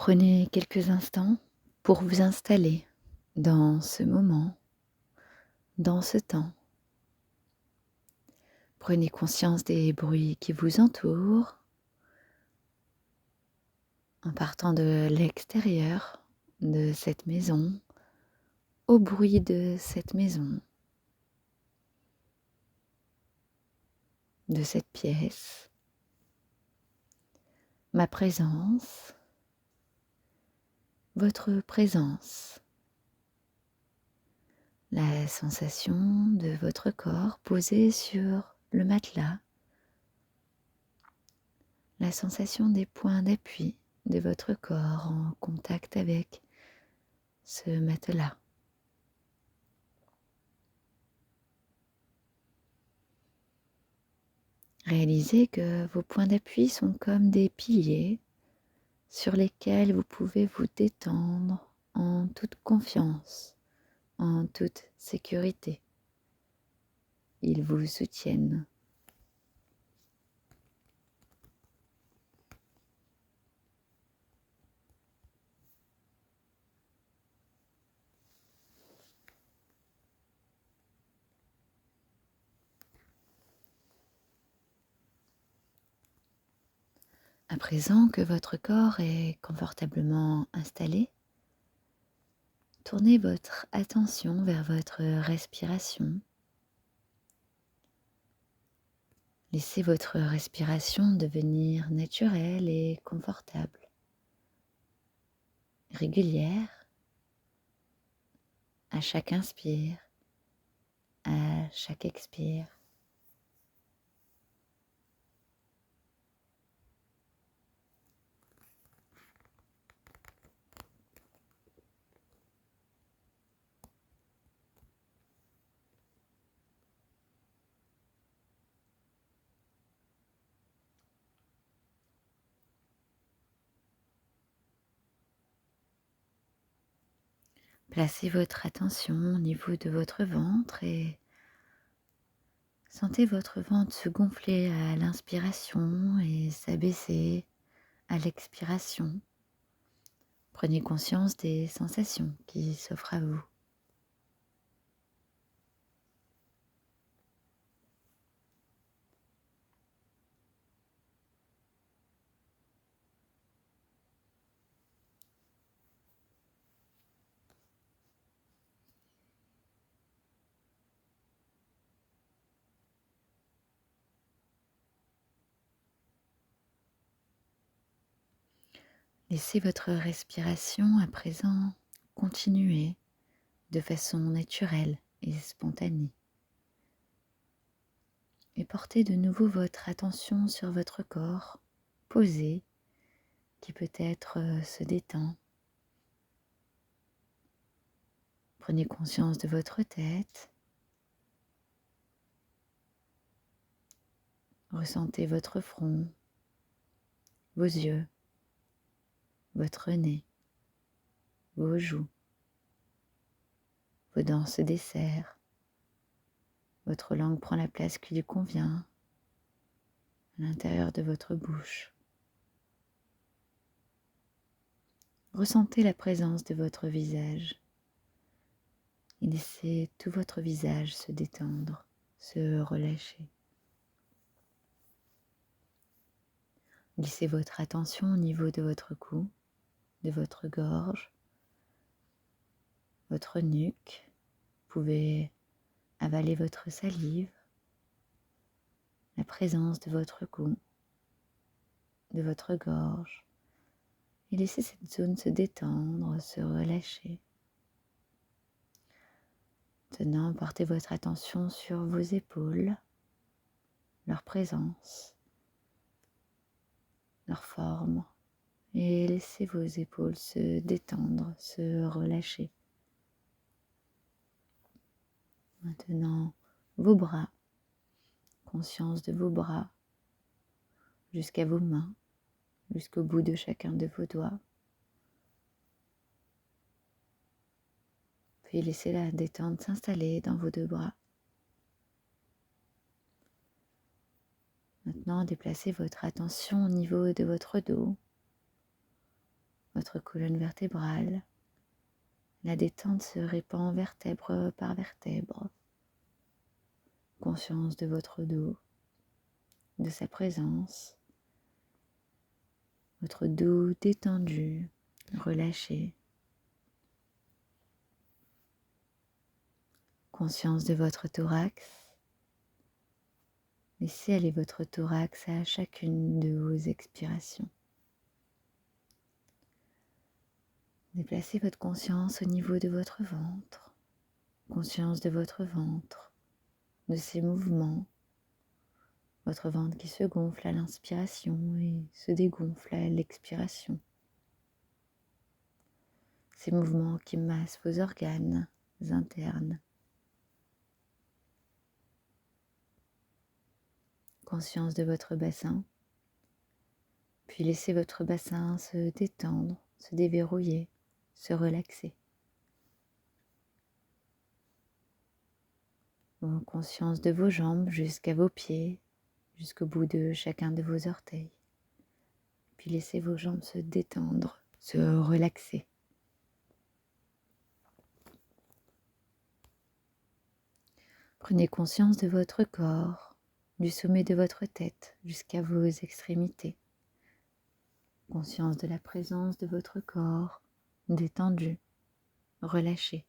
Prenez quelques instants pour vous installer dans ce moment, dans ce temps. Prenez conscience des bruits qui vous entourent en partant de l'extérieur de cette maison au bruit de cette maison, de cette pièce, ma présence, votre présence, la sensation de votre corps posé sur le matelas, la sensation des points d'appui de votre corps en contact avec ce matelas. Réalisez que vos points d'appui sont comme des piliers sur lesquels vous pouvez vous détendre en toute confiance, en toute sécurité. Ils vous soutiennent. À présent que votre corps est confortablement installé, tournez votre attention vers votre respiration. Laissez votre respiration devenir naturelle et confortable, régulière, à chaque inspire, à chaque expire. Placez votre attention au niveau de votre ventre et sentez votre ventre se gonfler à l'inspiration et s'abaisser à l'expiration. Prenez conscience des sensations qui s'offrent à vous. Laissez votre respiration à présent continuer de façon naturelle et spontanée. Et portez de nouveau votre attention sur votre corps posé qui peut-être se détend. Prenez conscience de votre tête. Ressentez votre front, vos yeux, votre nez, vos joues. Vos dents se desserrent. Votre langue prend la place qui lui convient à l'intérieur de votre bouche. Ressentez la présence de votre visage et laissez tout votre visage se détendre, se relâcher. Glissez votre attention au niveau de votre cou, de votre gorge, votre nuque. Vous pouvez avaler votre salive, la présence de votre cou, de votre gorge, et laissez cette zone se détendre, se relâcher. Maintenant, portez votre attention sur vos épaules, leur présence, leur forme, et laissez vos épaules se détendre, se relâcher. Maintenant, vos bras, conscience de vos bras, jusqu'à vos mains, jusqu'au bout de chacun de vos doigts. Puis laissez la détente s'installer dans vos deux bras. Maintenant, déplacez votre attention au niveau de votre dos, votre colonne vertébrale. La détente se répand vertèbre par vertèbre. Conscience de votre dos, de sa présence. Votre dos détendu, relâché. Conscience de votre thorax. Laissez aller votre thorax à chacune de vos expirations. Déplacez votre conscience au niveau de votre ventre. Conscience de votre ventre, de ses mouvements. Votre ventre qui se gonfle à l'inspiration et se dégonfle à l'expiration. Ces mouvements qui massent vos organes internes. Conscience de votre bassin, puis laissez votre bassin se détendre, se déverrouiller, se relaxer. Conscience de vos jambes jusqu'à vos pieds, jusqu'au bout de chacun de vos orteils. Puis laissez vos jambes se détendre, se relaxer. Prenez conscience de votre corps, du sommet de votre tête jusqu'à vos extrémités. Conscience de la présence de votre corps, détendu, relâché.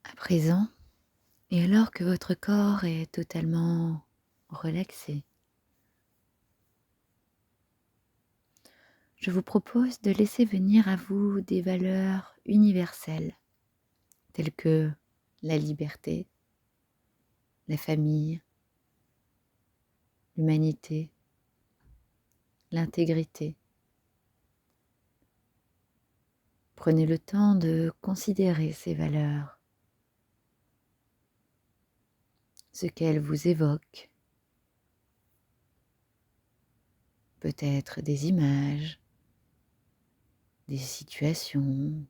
À présent, et alors que votre corps est totalement relaxé, je vous propose de laisser venir à vous des valeurs universelles, telles que la liberté, la famille, l'humanité, l'intégrité. Prenez le temps de considérer ces valeurs, ce qu'elles vous évoquent. Peut-être des images, des situations,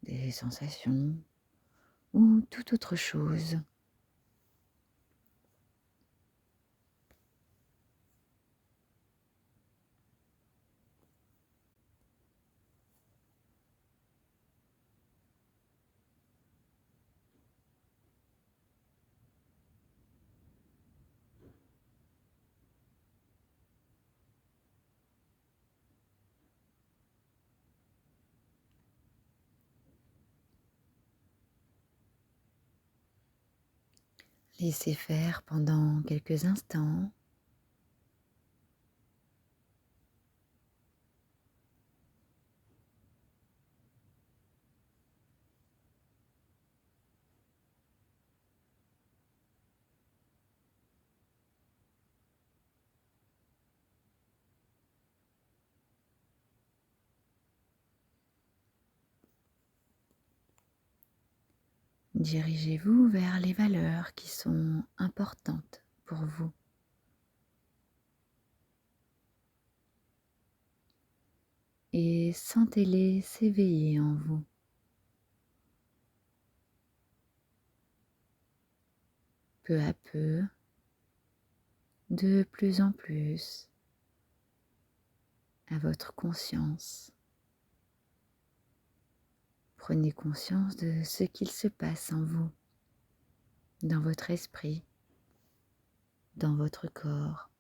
des sensations ou toute autre chose. Laissez faire pendant quelques instants. Dirigez-vous vers les valeurs qui sont importantes pour vous. Et sentez-les s'éveiller en vous. Peu à peu, de plus en plus, à votre conscience. Prenez conscience de ce qu'il se passe en vous. dans votre esprit, dans votre corps.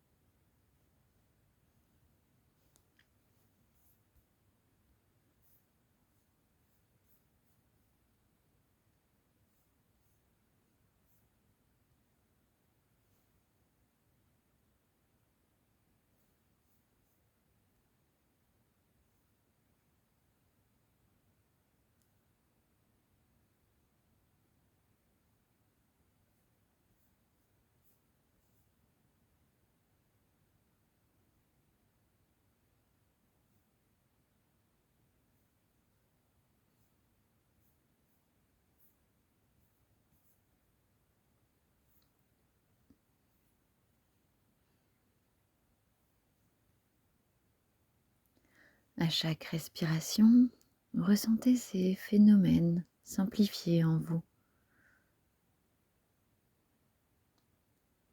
À chaque respiration, ressentez ces phénomènes s'amplifier en vous.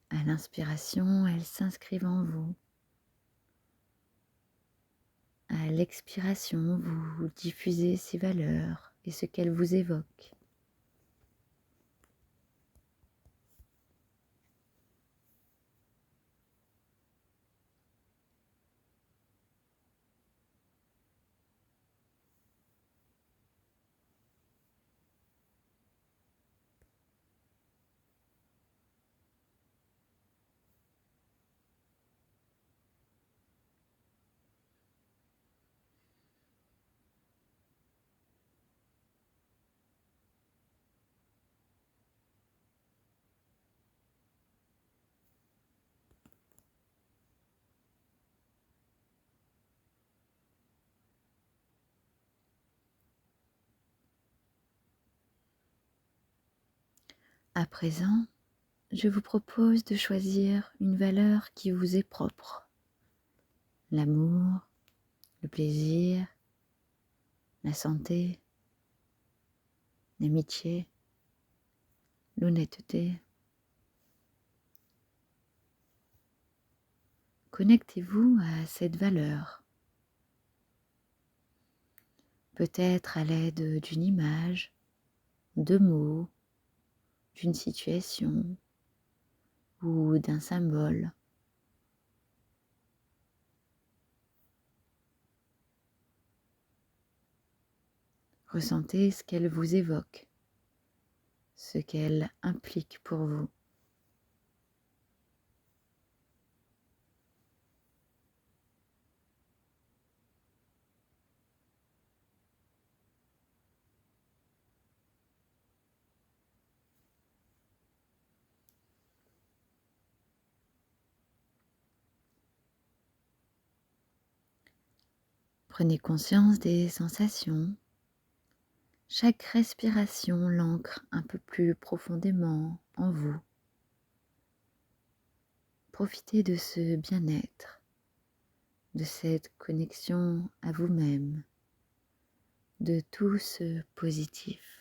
À l'inspiration, elles s'inscrivent en vous. À l'expiration, vous diffusez ces valeurs et ce qu'elles vous évoquent. À présent, je vous propose de choisir une valeur qui vous est propre. L'amour, le plaisir, la santé, l'amitié, l'honnêteté. Connectez-vous à cette valeur. Peut-être à l'aide d'une image, de mots, d'une situation ou d'un symbole. Ressentez ce qu'elle vous évoque, ce qu'elle implique pour vous. Prenez conscience des sensations. Chaque respiration l'ancre un peu plus profondément en vous. Profitez de ce bien-être, de cette connexion à vous-même, de tout ce positif.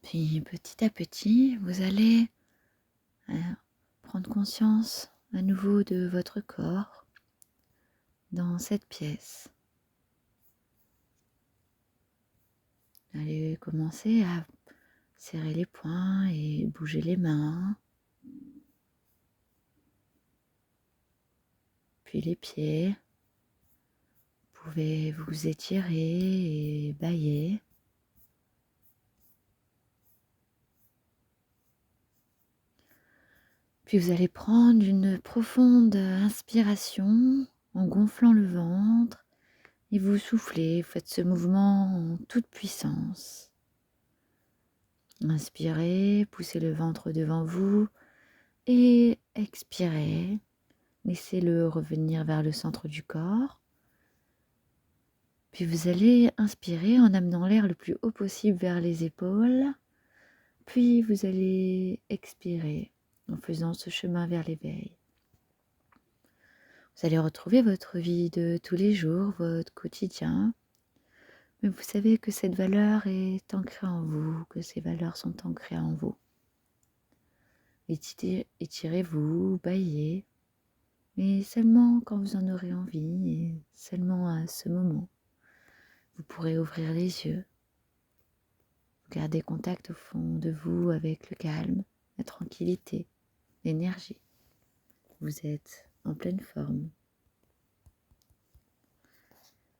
Puis petit à petit, vous allez prendre conscience à nouveau de votre corps dans cette pièce. Vous allez commencer à serrez les poings et bougez les mains, puis les pieds. Vous pouvez vous étirer et bâiller. Puis vous allez prendre une profonde inspiration en gonflant le ventre et vous soufflez. Vous faites ce mouvement en toute puissance. Inspirez, poussez le ventre devant vous et expirez. Laissez-le revenir vers le centre du corps. Puis vous allez inspirer en amenant l'air le plus haut possible vers les épaules. Puis vous allez expirer en faisant ce chemin vers l'éveil. Vous allez retrouver votre vie de tous les jours, votre quotidien. Mais vous savez que cette valeur est ancrée en vous, que ces valeurs sont ancrées en vous. Étirez-vous, baillez, mais seulement quand vous en aurez envie et seulement à ce moment. Vous pourrez ouvrir les yeux, garder contact au fond de vous avec le calme, la tranquillité, l'énergie. Vous êtes en pleine forme.